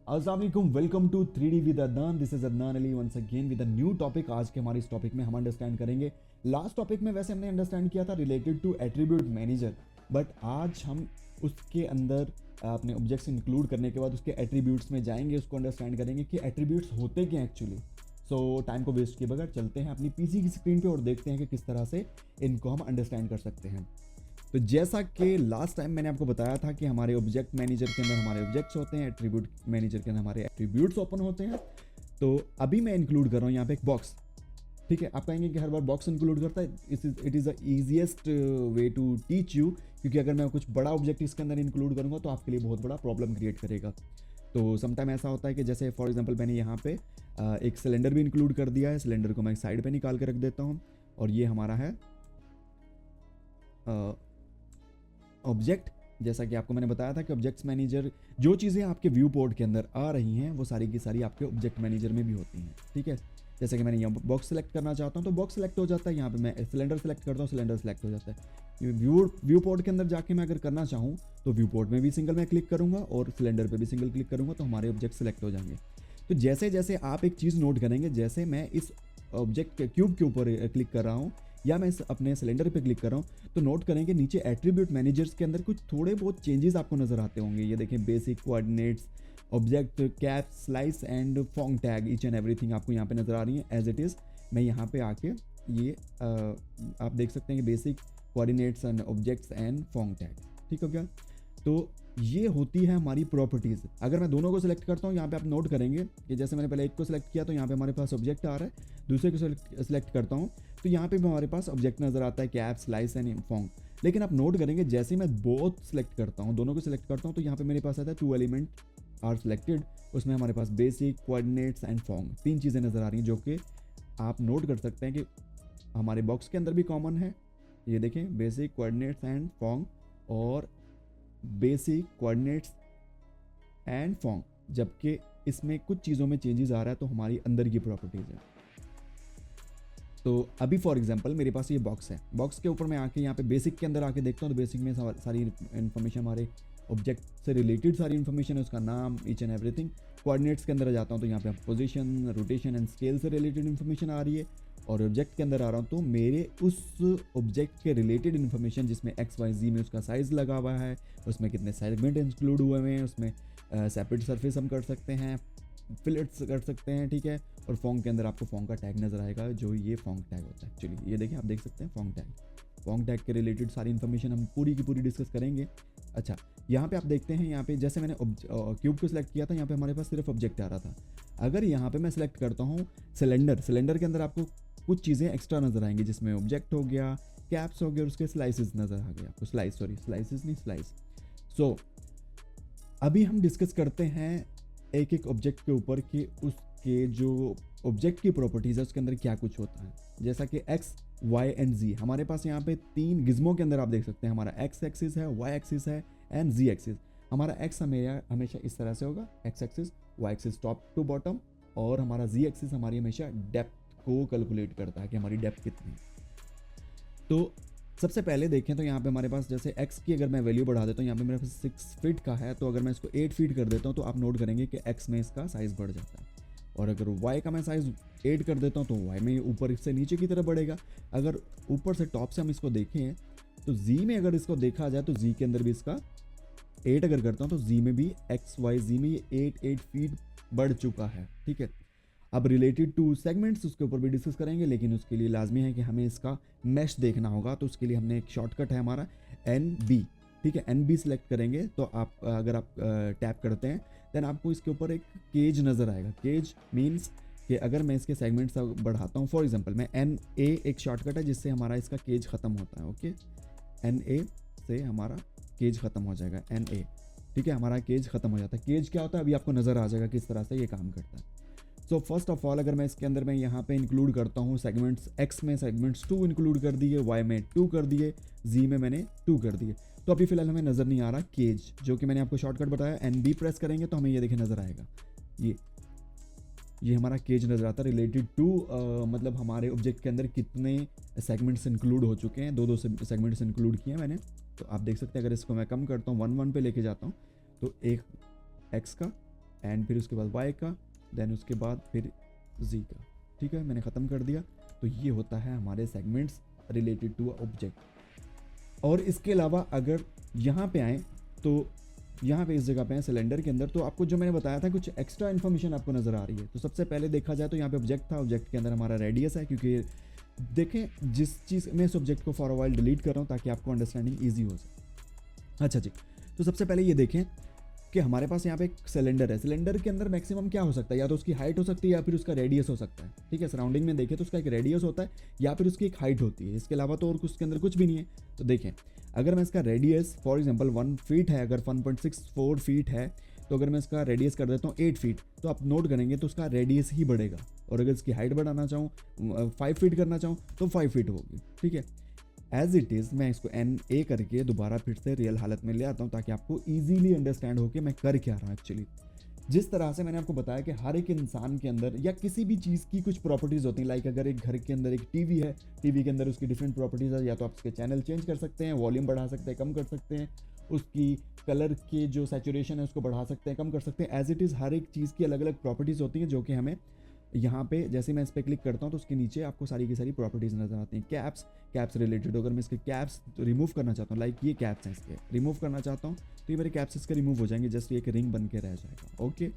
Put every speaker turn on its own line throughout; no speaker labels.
अस्सलाम वालेकुम, welcome to 3D with Adnan. This is Adnan Ali once again with a new topic. आज के हमारे इस टॉपिक में हम अंडरस्टैंड करेंगे, लास्ट टॉपिक में वैसे हमने अंडरस्टैंड किया था related to attribute manager, but आज हम उसके अंदर अपने ऑब्जेक्ट्स इंक्लूड करने के बाद उसके एट्रीब्यूट्स में जाएंगे, उसको अंडरस्टैंड करेंगे कि एट्रीब्यूट्स होते क्या एक्चुअली। सो टाइम को वेस्ट किए बगैर चलते हैं अपनी पीसी की स्क्रीन पे और देखते हैं कि किस तरह से इनको हम अंडरस्टैंड कर सकते हैं। तो जैसा कि लास्ट टाइम मैंने आपको बताया था कि हमारे ऑब्जेक्ट मैनेजर के अंदर हमारे ऑब्जेक्ट्स होते हैं, एट्रीब्यूट मैनेजर के अंदर हमारे एट्रीब्यूट्स ओपन होते हैं। तो अभी मैं इंक्लूड कर रहा हूँ यहाँ पे एक बॉक्स। ठीक है, आप कहेंगे कि हर बार बॉक्स इंक्लूड करता है। It is the easiest way to teach you, क्योंकि अगर मैं कुछ बड़ा ऑब्जेक्ट इसके अंदर इंक्लूड करूँगा तो आपके लिए बहुत बड़ा प्रॉब्लम क्रिएट करेगा। तो समटाइम ऐसा होता है कि जैसे फॉर एग्जांपल मैंने यहाँ पे एक सिलेंडर भी इंक्लूड कर दिया है। सिलेंडर को मैं साइड पे निकाल के रख देता हूँ और ये हमारा है ऑब्जेक्ट। जैसा कि आपको मैंने बताया था कि ऑब्जेक्ट्स मैनेजर, जो चीज़ें आपके व्यू पोर्ट के अंदर आ रही हैं वो सारी की सारी आपके ऑब्जेक्ट मैनेजर में भी होती हैं। ठीक है, जैसे कि मैंने यहाँ बॉक्स सेलेक्ट करना चाहता हूँ तो बॉक्स सेलेक्ट हो जाता है। यहाँ पे मैं सिलेंडर सेलेक्ट करता हूँ, सिलेंडर सेलेक्ट हो जाता है। व्यू पोर्ट के अंदर जाके मैं अगर करना चाहूँ तो व्यू पोर्ट में भी सिंगल मैं क्लिक करूँगा और सिलेंडर पर भी सिंगल क्लिक करूँगा तो हमारे ऑब्जेक्ट सेलेक्ट हो जाएंगे। तो जैसे जैसे आप एक चीज़ नोट करेंगे, जैसे मैं इस ऑब्जेक्ट के क्यूब के ऊपर क्लिक कर रहा हूँ या मैं अपने सिलेंडर पे क्लिक कर रहा हूँ तो नोट करेंगे नीचे एट्रीब्यूट मैनेजर्स के अंदर कुछ थोड़े बहुत चेंजेस आपको नजर आते होंगे। ये देखें, basic coordinates, object, cap, slice and Phong tag, each and everything आपको यहाँ पे नजर आ रही है एज इट इज़। मैं यहाँ पे आके ये आप देख सकते हैं कि basic coordinates and objects and Phong tag. ठीक हो गया। तो ये होती है हमारी प्रॉपर्टीज़। अगर मैं दोनों को सिलेक्ट करता हूँ, यहाँ पे आप नोट करेंगे कि जैसे मैंने पहले एक को सिलेक्ट किया तो यहाँ पे हमारे पास ऑब्जेक्ट आ रहा है, दूसरे को सिलेक्ट करता हूँ तो यहाँ पे भी हमारे पास ऑब्जेक्ट नजर आता है, कैप, स्लाइस एंड फॉन्ग। लेकिन आप नोट करेंगे जैसे मैं बोथ सिलेक्ट करता हूँ, दोनों को सिलेक्ट करता हूँ तो यहाँ पे मेरे पास आता है 2 एलिमेंट आर सिलेक्टेड। उसमें हमारे पास बेसिक, कोऑर्डिनेट्स एंड फॉन्ग, 3 चीज़ें नजर आ रही हैं जो कि आप नोट कर सकते हैं कि हमारे बॉक्स के अंदर भी कॉमन है। ये देखें, बेसिक, कोऑर्डिनेट्स एंड फॉन्ग और बेसिक, कोऑर्डिनेट्स एंड फॉन्ग, जबकि इसमें कुछ चीज़ों में चेंजेस आ रहा है तो हमारी अंदर की प्रॉपर्टीज़ है। तो अभी फॉर एग्जांपल मेरे पास ये बॉक्स है, बॉक्स के ऊपर मैं आके यहाँ पे बेसिक के अंदर आके देखता हूँ तो बेसिक में सारी इन्फॉर्मेशन, हमारे ऑब्जेक्ट से रिलेटेड सारी इन्फॉर्मेशन है, उसका नाम, ईच एंड एवरीथिंग। कोऑर्डिनेट्स के अंदर आ जाता हूँ तो यहाँ पे पोजीशन, रोटेशन एंड स्केल से रिलेटेड इन्फॉर्मेशन आ रही है। और ऑब्जेक्ट के अंदर आ रहा हूँ तो मेरे उस ऑब्जेक्ट के रिलेटेड इन्फॉर्मेशन जिसमें XYZ में उसका साइज़ लगा हुआ है, उसमें कितने सेगमेंट इंक्लूड हुए हैं, उसमें सेपरेट सरफेस हम कर सकते हैं, फिलेट्स कर सकते हैं। ठीक है, और फॉन्ग के अंदर आपको फॉन्ग का टैग नजर आएगा, जो ये फॉन्ग टैग होता है एक्चुअली। ये देखिए, आप देख सकते हैं फॉन्ग टैग के रिलेटेड सारी इन्फॉर्मेशन हम पूरी की पूरी डिस्कस करेंगे। अच्छा, यहाँ पे आप देखते हैं, यहाँ पे जैसे मैंने क्यूब को सिलेक्ट किया था, यहाँ पे हमारे पास सिर्फ ऑब्जेक्ट आ रहा था। अगर यहाँ पे मैं सिलेक्ट करता हूँ सिलेंडर के अंदर आपको कुछ चीज़ें एक्स्ट्रा नजर आएंगी, जिसमें ऑब्जेक्ट हो गया, कैप्स हो गया और उसके स्लाइसेस नजर आ गया आपको, स्लाइस। सो अभी हम डिस्कस करते हैं एक एक ऑब्जेक्ट के ऊपर कि उसके जो ऑब्जेक्ट की प्रॉपर्टीज है उसके अंदर क्या कुछ होता है। जैसा कि एक्स, वाई एंड जी, हमारे पास यहाँ पे 3 गिज्मो के अंदर आप देख सकते हैं, हमारा एक्स एक्सिस है, वाई एक्सिस है एंड जी एक्सिस। हमारा एक्स हमेशा इस तरह से होगा, X axis, Y axis top to bottom, और हमारा जी एक्सिस हमारी हमेशा डेप्थ को कैलकुलेट करता है कि हमारी डेप्थ कितनी है। तो सबसे पहले देखें तो यहाँ पे हमारे पास जैसे x की अगर मैं वैल्यू बढ़ा देता हूँ, यहाँ पे मेरे पास 6 फीट का है, तो अगर मैं इसको 8 फीट कर देता हूँ तो आप नोट करेंगे कि x में इसका साइज़ बढ़ जाता है। और अगर y का मैं साइज़ 8 कर देता हूँ तो y में ऊपर से नीचे की तरफ बढ़ेगा। अगर ऊपर से टॉप से हम इसको देखें तो z में अगर इसको देखा जाए तो z के अंदर भी इसका 8 अगर करता हूँ तो z में भी XYZ में ये 8 फीट बढ़ चुका है। ठीक है, अब रिलेटेड टू सेगमेंट्स उसके ऊपर भी डिस्कस करेंगे, लेकिन उसके लिए लाजमी है कि हमें इसका मैश देखना होगा। तो उसके लिए हमने एक शॉर्टकट है हमारा NB। ठीक है, NB सिलेक्ट करेंगे तो आप अगर आप टैप करते हैं देन आपको इसके ऊपर एक केज नज़र आएगा। केज मीन्स कि अगर मैं इसके सेगमेंट्स बढ़ाता हूँ, फॉर एग्जांपल मैं NA एक शॉर्टकट है जिससे हमारा इसका केज ख़त्म होता है। ओके, NA से हमारा केज ख़त्म हो जाएगा, NA। ठीक है, हमारा केज ख़त्म हो जाता है। केज क्या होता है अभी आपको नज़र आ जाएगा किस तरह से ये काम करता है। सो फर्स्ट ऑफ ऑल अगर मैं इसके अंदर मैं यहाँ पे इंक्लूड करता हूँ सेगमेंट्स, एक्स में सेगमेंट्स 2 इंक्लूड कर दिए, वाई में 2 कर दिए, जी में मैंने 2 कर दिए, तो अभी फिलहाल हमें नज़र नहीं आ रहा केज, जो कि मैंने आपको शॉर्टकट बताया। NB प्रेस करेंगे तो हमें ये देखें नज़र आएगा, ये हमारा केज नज़र आता है रिलेटेड टू मतलब हमारे ऑब्जेक्ट के अंदर कितने सेगमेंट्स इंक्लूड हो चुके हैं। 2 सेगमेंट्स इंक्लूड किए हैं मैंने। तो आप देख सकते हैं अगर इसको मैं कम करता हूँ 1 1 पे लेके जाता हूँ तो एक एक्स का एंड फिर उसके बाद y का, देन उसके बाद फिर z का। ठीक है, मैंने ख़त्म कर दिया। तो ये होता है हमारे सेगमेंट्स रिलेटेड टू ऑब्जेक्ट। और इसके अलावा अगर यहाँ पे आएँ तो यहाँ पे इस जगह पे है सिलेंडर के अंदर, तो आपको जो मैंने बताया था कुछ एक्स्ट्रा इन्फॉर्मेशन आपको नज़र आ रही है। तो सबसे पहले देखा जाए तो यहाँ पे ऑब्जेक्ट था, ऑब्जेक्ट के अंदर हमारा रेडियस है, क्योंकि देखें जिस चीज़ मैं इस ऑब्जेक्ट को फॉर अ व्हाइल डिलीट कर रहा हूँ ताकि आपको अंडरस्टैंडिंग ईजी हो सके। अच्छा जी, तो सबसे पहले ये देखें कि हमारे पास यहाँ पे एक सिलेंडर है। सिलेंडर के अंदर मैक्सिमम क्या हो सकता है, या तो उसकी हाइट हो सकती है या फिर उसका रेडियस हो सकता है। ठीक है, सराउंडिंग में देखें तो उसका एक रेडियस होता है या फिर उसकी एक हाइट होती है, इसके अलावा तो और उसके अंदर कुछ भी नहीं है। तो देखें अगर मैं इसका रेडियस फॉर एग्जांपल 1 फीट है, अगर 1.64 फीट है, तो अगर मैं इसका रेडियस कर देता हूँ 8 फीट, तो आप नोट करेंगे तो उसका रेडियस ही बढ़ेगा। और अगर इसकी हाइट बढ़ाना चाहूँ 5 फीट करना चाहूँ तो 5 फीट होगी। ठीक है, एज इट इज़ मैं इसको NA करके दोबारा फिर से रियल हालत में ले आता हूँ ताकि आपको ईजीली अंडरस्टैंड हो कि मैं कर क्या रहा हूँ एक्चुअली। जिस तरह से मैंने आपको बताया कि हर एक इंसान के अंदर या किसी भी चीज़ की कुछ प्रॉपर्टीज़ होती हैं, लाइक अगर एक घर के अंदर एक टीवी है, टीवी के अंदर उसकी डिफरेंट प्रॉपर्टीज़ है, या तो आप उसके चैनल चेंज कर सकते हैं, वॉल्यूम बढ़ा सकते हैं, कम कर सकते हैं, उसकी कलर के जो सैचुरेशन है उसको बढ़ा सकते हैं, कम कर सकते हैं। एज इट इज़ हर एक चीज़ की अलग अलग प्रॉपर्टीज़ होती हैं जो कि हमें यहाँ पे जैसे मैं इस पर क्लिक करता हूँ तो उसके नीचे आपको सारी की सारी प्रॉपर्टीज़ नज़र आती हैं। कैप्स रिलेटेड अगर मैं इसके कैप्स रिमूव करना चाहता हूँ, लाइक ये कैप्स हैं इसके रिमूव करना चाहता हूँ, तो ये मेरे कैप्स इसके रिमूव हो जाएंगे, जस्ट ये एक रिंग बन के रह जाएगा। ओके,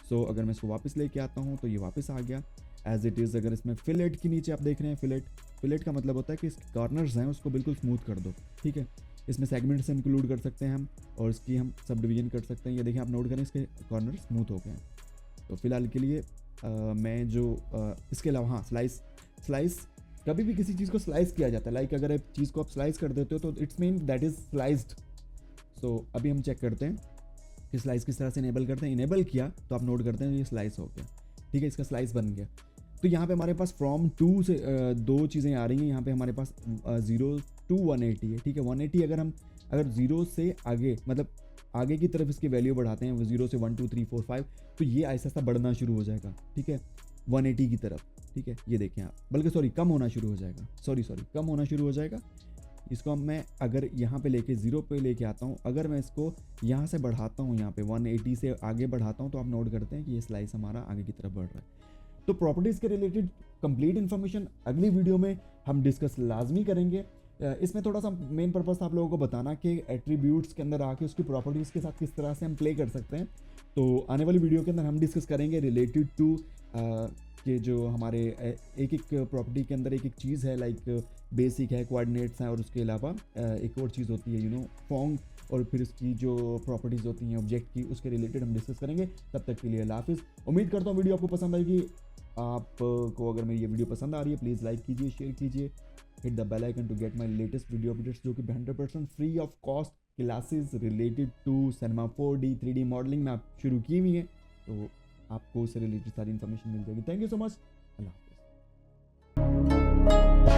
सो अगर मैं इसको वापस लेके आता हूँ तो ये वापस आ गया एज इट इज़। अगर इसमें फिलेट के नीचे आप देख रहे हैं, फिलेट का मतलब होता है कि इसके कॉर्नर्स हैं उसको बिल्कुल स्मूथ कर दो। ठीक है, इसमें सेगमेंट्स इंक्लूड कर सकते हैं हम, और इसकी हम सब डिवीजन कर सकते हैं। ये देखिए आप नोट करें इसके कॉर्नर स्मूथ हो गए हैं। तो फिलहाल के लिए मैं जो इसके अलावा हाँ, स्लाइस कभी भी किसी चीज़ को स्लाइस किया जाता है, लाइक अगर एक चीज़ को आप स्लाइस कर देते हो तो it's mean that is sliced. So अभी हम चेक करते हैं कि स्लाइस किस तरह से इनेबल करते हैं। इनेबल किया तो आप नोट करते हैं ये स्लाइस हो गया। ठीक है, इसका स्लाइस बन गया। तो यहाँ पे हमारे पास फ्रॉम टू से दो चीज़ें आ रही हैं। यहाँ पे हमारे पास 0 to 180 है। ठीक है, 180 अगर 0 से आगे मतलब आगे की तरफ इसकी वैल्यू बढ़ाते हैं 0 से 1 2 3 4 5, तो ये ऐसा ऐसा बढ़ना शुरू हो जाएगा। ठीक है, 180 की तरफ। ठीक है, ये देखें आप, बल्कि सॉरी कम होना शुरू हो जाएगा, कम होना शुरू हो जाएगा। इसको मैं अगर यहाँ पे लेके 0 पे लेके आता हूँ, अगर मैं इसको यहाँ से बढ़ाता हूँ, यहाँ पे 180 से आगे बढ़ाता हूँ, तो आप नोट करते हैं कि ये स्लाइस हमारा आगे की तरफ बढ़ रहा है। तो प्रॉपर्टीज़ के रिलेटेड कंप्लीट इन्फॉर्मेशन अगली वीडियो में हम डिस्कस लाजमी करेंगे। इसमें थोड़ा सा मेन पर्पस था आप लोगों को बताना कि एट्रीब्यूट्स के अंदर आके उसकी प्रॉपर्टीज़ के साथ किस तरह से हम प्ले कर सकते हैं। तो आने वाली वीडियो के अंदर हम डिस्कस करेंगे रिलेटेड टू कि जो हमारे एक एक प्रॉपर्टी के अंदर एक एक चीज़ है, लाइक बेसिक है, कोऑर्डिनेट्स हैं, और उसके अलावा एक और चीज़ होती है फॉर्म, और फिर उसकी जो प्रॉपर्टीज़ होती हैं ऑब्जेक्ट की, उसके रिलेटेड हम डिस्कस करेंगे। तब तक के लिए अल्लाह हाफिज़। उम्मीद करता हूँ वीडियो आपको पसंद आएगी। आपको अगर मेरी ये वीडियो पसंद आ रही है प्लीज़ लाइक कीजिए, शेयर कीजिए, hit the bell icon to get my latest video updates, जो कि 100% free of cost classes related to Cinema 4D 3D modelling में आप शुरू की हुई हैं। तो आपको उससे रिलेटेड सारी इन्फॉर्मेशन मिल जाएगी। Thank you so much. अल्लाह हाफिज़।